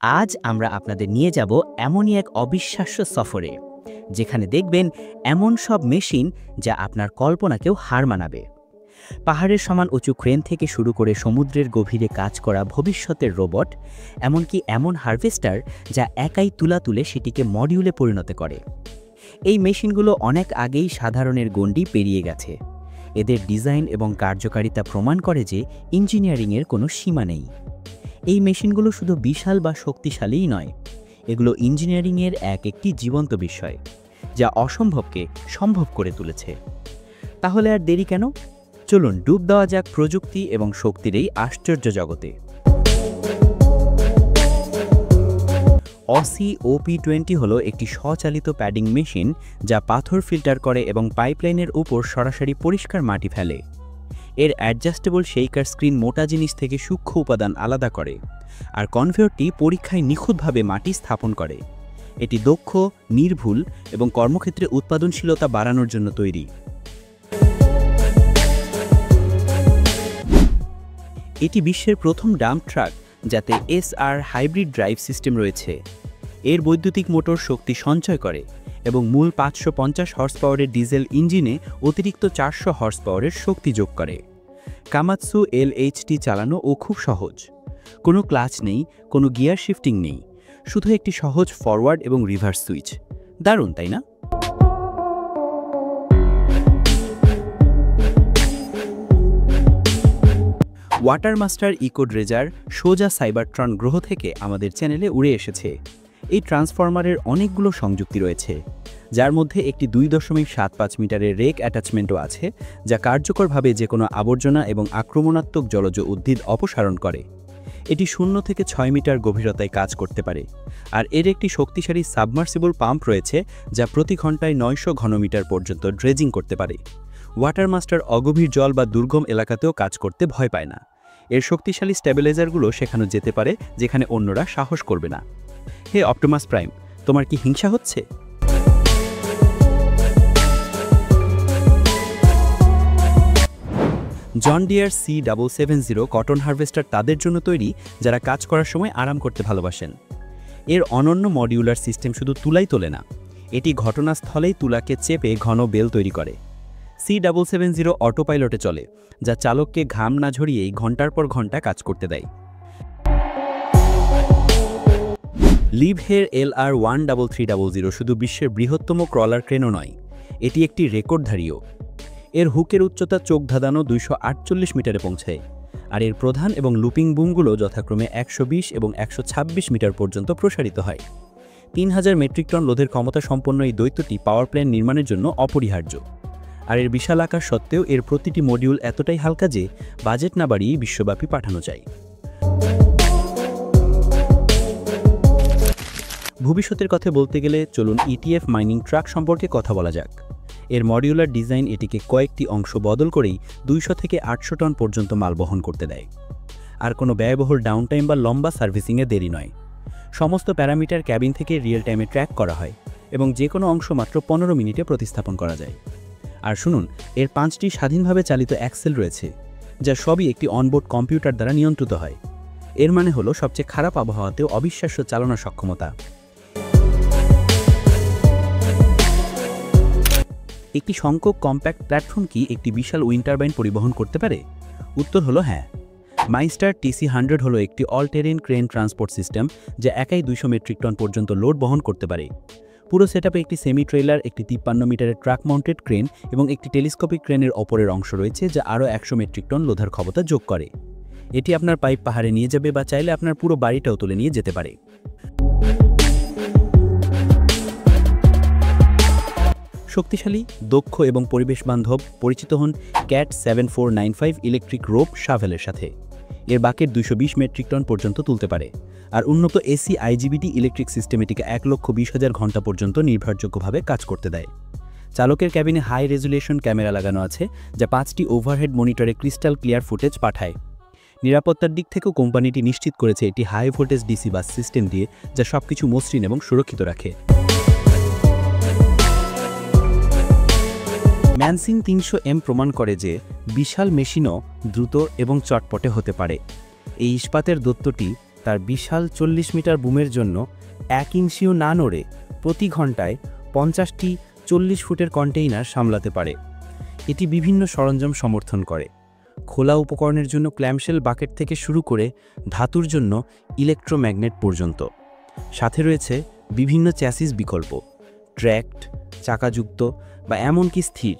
আজ আমরা আপনাদের নিয়ে যাব এমনই এক অবিশ্বাস্য সফরে, যেখানে দেখবেন এমন সব মেশিন যা আপনার কল্পনাকেও হার মানাবে। পাহাড়ের সমান উঁচু ক্রেন থেকে শুরু করে সমুদ্রের গভীরে কাজ করা ভবিষ্যতের রোবট, এমনকি এমন হারভেস্টার যা একাই তুলা তুলে সেটিকে মডিউলে পরিণত করে। এই মেশিনগুলো অনেক আগেই সাধারণের গণ্ডি পেরিয়ে গেছে। এদের ডিজাইন এবং কার্যকারিতা প্রমাণ করে যে ইঞ্জিনিয়ারিংয়ের কোনো সীমা নেই। এই মেশিনগুলো শুধু বিশাল বা শক্তিশালীই নয়, এগুলো ইঞ্জিনিয়ারিংয়ের একটি জীবন্ত বিষয়, যা অসম্ভবকে সম্ভব করে তুলেছে। তাহলে আর দেরি কেন? চলুন ডুব দেওয়া যাক প্রযুক্তি এবং শক্তির এই আশ্চর্য জগতে। অসি OP20 হলো একটি স্বচালিত প্যাডিং মেশিন যা পাথর ফিল্টার করে এবং পাইপলাইনের উপর সরাসরি পরিষ্কার মাটি ফেলে। এর অ্যাডজাস্টেবল শেকার স্ক্রিন মোটা জিনিস থেকে সূক্ষ্ম উপাদান আলাদা করে, আর কনভেয়রটি পরীক্ষায় নিখুঁতভাবে মাটি স্থাপন করে। এটি দক্ষ, নির্ভুল এবং কর্মক্ষেত্রে উৎপাদনশীলতা বাড়ানোর জন্য তৈরি। এটি বিশ্বের প্রথম ডাম্প ট্রাক যাতে SR হাইব্রিড ড্রাইভ সিস্টেম রয়েছে। এর বৈদ্যুতিক মোটর শক্তি সঞ্চয় করে এবং মূল 550 হর্স পাওয়ারের ডিজেল ইঞ্জিনে অতিরিক্ত 400 হর্স পাওয়ারের শক্তি যোগ করে। কামাৎসু LHT চালানো ও খুব সহজ। কোনো ক্লাচ নেই, কোনো গিয়ার শিফটিং নেই, শুধু একটি সহজ ফরওয়ার্ড এবং রিভার্স সুইচ। দারুণ, তাই না? ওয়াটারমাস্টার ইকো ড্রেজার সোজা সাইবারট্রন গ্রহ থেকে আমাদের চ্যানেলে উড়ে এসেছে। এই ট্রান্সফরমারের অনেকগুলো সংযুক্তি রয়েছে, যার মধ্যে একটি 2.75 মিটারের রেক অ্যাটাচমেন্টও আছে, যা কার্যকরভাবে যে কোনো আবর্জনা এবং আক্রমণাত্মক জলজ উদ্ভিদ অপসারণ করে। এটি 0 থেকে 6 মিটার গভীরতায় কাজ করতে পারে, আর এর একটি শক্তিশালী সাবমার্সিবল পাম্প রয়েছে যা প্রতি ঘন্টায় 900 ঘনমিটার পর্যন্ত ড্রেজিং করতে পারে। ওয়াটারমাস্টার অগভীর জল বা দুর্গম এলাকাতেও কাজ করতে ভয় পায় না। এর শক্তিশালী স্ট্যাবিলাইজারগুলো শেখানো যেতে পারে যেখানে অন্যরা সাহস করবে না। হে অপটিমাস প্রাইম, তোমার কি হিংসা হচ্ছে? John Deere C770 cotton harvester তাদের জন্য তৈরি যারা কাজ করার সময় আরাম করতে ভালোবাসেন। এর অনন্য মডিউলার সিস্টেম শুধু তুলাই তোলে না, এটি ঘটনাস্থলেই তুলাকে চেপে ঘন বেল তৈরি করে। C770 অটোপাইলটে চলে, যা চালককে ঘাম না ঝরিয়েই ঘন্টার পর ঘন্টা কাজ করতে দেয়। লিভহের LR13300 শুধু বিশ্বের বৃহত্তম ক্রলার ক্রেনও নয়, এটি একটি রেকর্ডধারীও। এর হুকের উচ্চতা চোখ ধাঁধানো 248 মিটারে পৌঁছায়, আর এর প্রধান এবং লুপিং বুমগুলো যথাক্রমে 120 এবং 126 মিটার পর্যন্ত প্রসারিত হয়। 3000 মেট্রিক টন লোধের ক্ষমতা সম্পন্ন এই দৈত্যটি পাওয়ার প্ল্যান্ট নির্মাণের জন্য অপরিহার্য। আর এর বিশাল আকার সত্ত্বেও এর প্রতিটি মডিউল এতটাই হালকা যে বাজেট না বাড়িয়ে বিশ্বব্যাপী পাঠানো যায়। ভবিষ্যতের কথা বলতে গেলে চলুন ETF মাইনিং ট্রাক সম্পর্কে কথা বলা যাক। এর মডিউলার ডিজাইন এটিকে কয়েকটি অংশ বদল করেই 200 থেকে 800 টন পর্যন্ত মাল বহন করতে দেয়। আর কোনো ব্যয়বহুল ডাউনটাইম বা লম্বা সার্ভিসিংয়ে দেরি নয়। সমস্ত প্যারামিটার ক্যাবিন থেকে রিয়েল টাইমে ট্র্যাক করা হয় এবং যে কোনো অংশ মাত্র 15 মিনিটে প্রতিস্থাপন করা যায়। আর শুনুন, এর 5টি স্বাধীনভাবে চালিত অ্যাক্সেল রয়েছে, যা সবই একটি অনবোর্ড কম্পিউটার দ্বারা নিয়ন্ত্রিত হয়। এর মানে হলো সবচেয়ে খারাপ আবহাওয়াতেও অবিশ্বাস্য চালনা সক্ষমতা। একটি সংখ্যক কম্প্যাক্ট প্ল্যাটফর্ম কি একটি বিশাল উইন্ড টারবাইন পরিবহন করতে পারে? উত্তর হলো হ্যাঁ। মাইস্টার TC100 হলো একটি all terrain crane transport system যা একাই 200 মেট্রিক টন পর্যন্ত লোড বহন করতে পারে। পুরো সেটআপে একটি সেমি ট্রেলার, একটি 53 মিটারের ট্রাক মাউন্টেড ক্রেন এবং একটি টেলিস্কোপিক ক্রেনের অপরের অংশ রয়েছে যা আরও 100 মেট্রিক টন লোধার ক্ষমতা যোগ করে। এটি আপনার পাইপ পাহাড়ে নিয়ে যাবে বা চাইলে আপনার পুরো বাড়িটাও তুলে নিয়ে যেতে পারে। শক্তিশালী, দক্ষ এবং পরিবেশ বান্ধব পরিচিত হন CAT 7495 ইলেকট্রিক রোপ শাভেলের সাথে। এর বাকেট 220 মেট্রিক টন পর্যন্ত তুলতে পারে, আর উন্নত AC IGBT ইলেকট্রিক সিস্টেম এটিকে 1,20,000 ঘন্টা পর্যন্ত নির্ভরযোগ্যভাবে কাজ করতে দেয়। চালকের ক্যাবিনে হাই রেজুলেশন ক্যামেরা লাগানো আছে যা 5টি ওভারহেড মনিটরে ক্রিস্টাল ক্লিয়ার ফুটেজ পাঠায়। নিরাপত্তার দিক থেকেও কোম্পানিটি নিশ্চিত করেছে এটি high voltage DC bus system দিয়ে, যা সবকিছু মসৃণ এবং সুরক্ষিত রাখে। ম্যানসিং 300M প্রমাণ করে যে বিশাল মেশিনও দ্রুত এবং চটপটে হতে পারে। এই ইস্পাতের দৈত্যটি তার বিশাল 40 মিটার বুমের জন্য 1 ইঞ্চিও না নড়ে প্রতি ঘন্টায় 50টি 40 ফুটের কন্টেইনার সামলাতে পারে। এটি বিভিন্ন সরঞ্জাম সমর্থন করে, খোলা উপকরণের জন্য ক্ল্যামশেল বাকেট থেকে শুরু করে ধাতুর জন্য ইলেকট্রোম্যাগনেট পর্যন্ত। সাথে রয়েছে বিভিন্ন চ্যাসিস বিকল্প, ট্র্যাক্ট, চাকাযুক্ত বা এমনকি স্থির।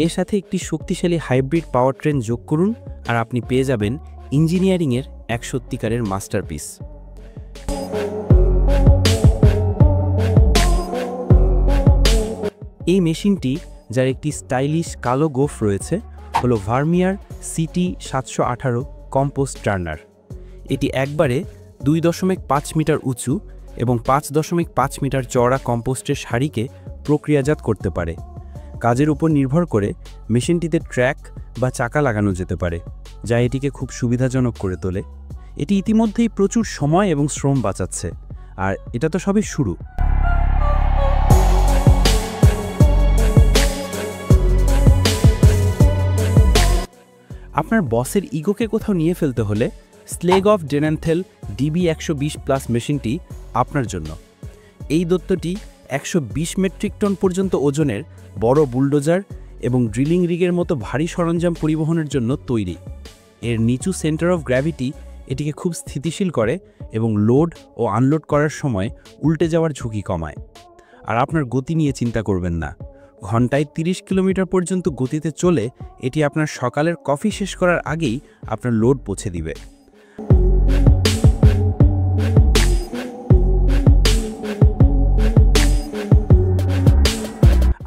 এর সাথে একটি শক্তিশালী হাইব্রিড পাওয়ার ট্রেন যোগ করুন আর আপনি পেয়ে যাবেন ইঞ্জিনিয়ারিংয়ের এক সত্যিকারের মাস্টারপিস। এই মেশিনটি, যার একটি স্টাইলিশ কালো গোফ রয়েছে, হলো ভার্মিয়ার CT718 কম্পোস্ট টার্নার। এটি একবারে 2.5 মিটার উঁচু এবং 5.5 মিটার চওড়া কম্পোস্টের সারিকে প্রক্রিয়াজাত করতে পারে। কাজের উপর নির্ভর করে মেশিনটিতে ট্র্যাক বা চাকা লাগানো যেতে পারে, যা এটিকে খুব সুবিধাজনক করে তোলে। এটি ইতিমধ্যেই প্রচুর সময় এবং শ্রম বাঁচাচ্ছে, আর এটা তো সবই শুরু। আপনার বসের ইগোকে কোথাও নিয়ে ফেলতে হলে স্লেগ অফ ডেনেনথেল DB120+ মেশিনটি আপনার জন্য। এই দত্তটি 120 মেট্রিক টন পর্যন্ত ওজনের বড় বুলডোজার এবং ড্রিলিং রিগের মতো ভারী সরঞ্জাম পরিবহনের জন্য তৈরি। এর নিচু সেন্টার অফ গ্র্যাভিটি এটিকে খুব স্থিতিশীল করে এবং লোড ও আনলোড করার সময় উল্টে যাওয়ার ঝুঁকি কমায়। আর আপনার গতি নিয়ে চিন্তা করবেন না, ঘন্টায় 30 কিলোমিটার পর্যন্ত গতিতে চলে এটি আপনার সকালের কফি শেষ করার আগেই আপনার লোড পৌঁছে দিবে।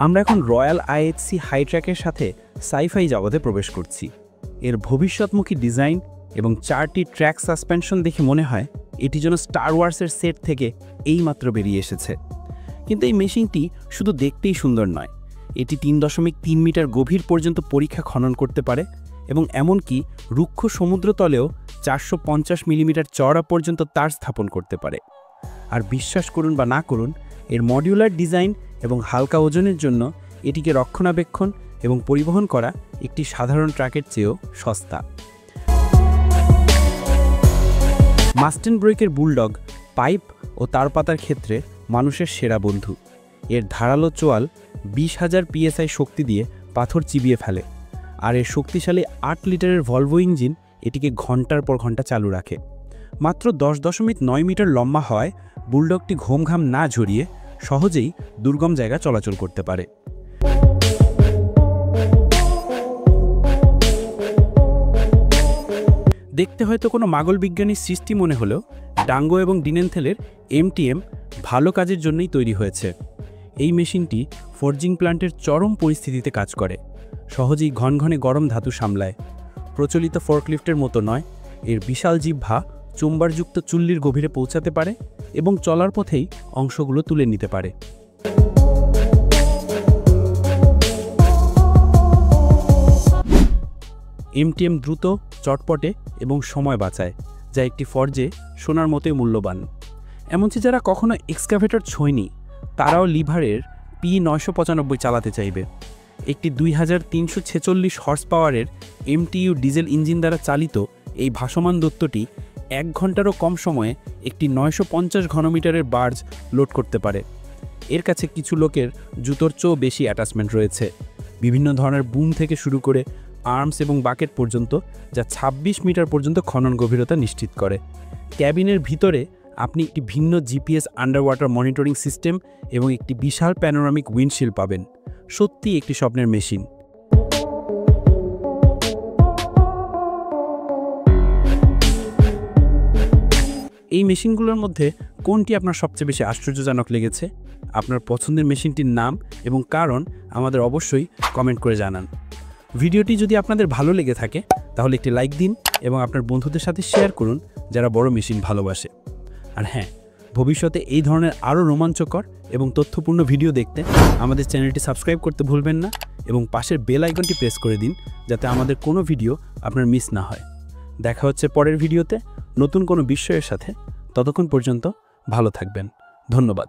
আমরা এখন রয়্যাল IHC হাইট্র্যাকের সাথে সাইফাই জগতে প্রবেশ করছি। এর ভবিষ্যৎমুখী ডিজাইন এবং 4টি ট্র্যাক সাসপেনশন দেখে মনে হয় এটি যেন স্টার ওয়ার্সের সেট থেকে এইমাত্র বেরিয়ে এসেছে। কিন্তু এই মেশিনটি শুধু দেখতেই সুন্দর নয়, এটি 3.3 মিটার গভীর পর্যন্ত পরীক্ষা খনন করতে পারে এবং এমনকি রুক্ষ সমুদ্রতলেও 450 মিলিমিটার চওড়া পর্যন্ত তার স্থাপন করতে পারে। আর বিশ্বাস করুন বা না করুন, এর মডিউলার ডিজাইন এবং হালকা ওজনের জন্য এটিকে রক্ষণাবেক্ষণ এবং পরিবহন করা একটি সাধারণ ট্রাকের চেয়েও সস্তা। মাস্টেনব্রুকের বুলডগ পাইপ ও তারপাতার ক্ষেত্রে মানুষের সেরা বন্ধু। এর ধারালো চোয়াল 20,000 PSI শক্তি দিয়ে পাথর চিবিয়ে ফেলে, আর এর শক্তিশালী 8 লিটারের ভলভো ইঞ্জিন এটিকে ঘন্টার পর ঘন্টা চালু রাখে। মাত্র 10.9 মিটার লম্বা হওয়ায় বুলডগটি ঘোমঘাম না ঝরিয়ে সহজেই দুর্গম জায়গা চলাচল করতে পারে। দেখতে হয়তো কোনো মাগল বিজ্ঞানীর সৃষ্টি মনে হলেও ডাঙ্গো এবং ডিনেনথেলের MTM ভালো কাজের জন্যই তৈরি হয়েছে। এই মেশিনটি ফোর্জিং প্ল্যান্টের চরম পরিস্থিতিতে কাজ করে, সহজেই ঘনঘনে গরম ধাতু সামলায়। প্রচলিত ফোর্কলিফটের মতো নয়, এর বিশাল জিহ্বা চেম্বারযুক্ত চুল্লির গভীরে পৌঁছাতে পারে এবং চলার পথেই অংশগুলো তুলে নিতে পারে। MTM দ্রুত, চটপটে এবং সময় বাঁচায়, যা একটি ফর্জে সোনার মতোই মূল্যবান। এমনকি যারা কখনো এক্সকাভেটর ছোঁয়নি তারাও লিভারের P995 চালাতে চাইবে। একটি 2346 হর্স পাওয়ারের MTU ডিজেল ইঞ্জিন দ্বারা চালিত এই ভাসমান দত্তটি 1 ঘন্টারও কম সময়ে একটি 950 ঘনমিটারের বার্জ লোড করতে পারে। এর কাছে কিছু লোকের জুতোর চেয়েও বেশি অ্যাটাচমেন্ট রয়েছে, বিভিন্ন ধরনের বুম থেকে শুরু করে আর্মস এবং বাকেট পর্যন্ত, যা 26 মিটার পর্যন্ত খনন গভীরতা নিশ্চিত করে। ক্যাবিনের ভিতরে আপনি একটি ভিন্ন GPS under water monitoring system এবং একটি বিশাল প্যানোরামিক উইন্ডশিল্ড পাবেন। সত্যি একটি স্বপ্নের মেশিন। এই মেশিনগুলোর মধ্যে কোনটি আপনার সবচেয়ে বেশি আশ্চর্যজনক লেগেছে? আপনার পছন্দের মেশিনটির নাম এবং কারণ আমাদের অবশ্যই কমেন্ট করে জানান। ভিডিওটি যদি আপনাদের ভালো লেগে থাকে তাহলে একটি লাইক দিন এবং আপনার বন্ধুদের সাথে শেয়ার করুন যারা বড় মেশিন ভালোবাসে। আর হ্যাঁ, ভবিষ্যতে এই ধরনের আরও রোমাঞ্চকর এবং তথ্যপূর্ণ ভিডিও দেখতে আমাদের চ্যানেলটি সাবস্ক্রাইব করতে ভুলবেন না এবং পাশের বেল আইকনটি প্রেস করে দিন যাতে আমাদের কোনো ভিডিও আপনার মিস না হয়। দেখা হচ্ছে পরের ভিডিওতে নতুন কোনো বিষয়ের সাথে। ততক্ষণ পর্যন্ত ভালো থাকবেন। ধন্যবাদ।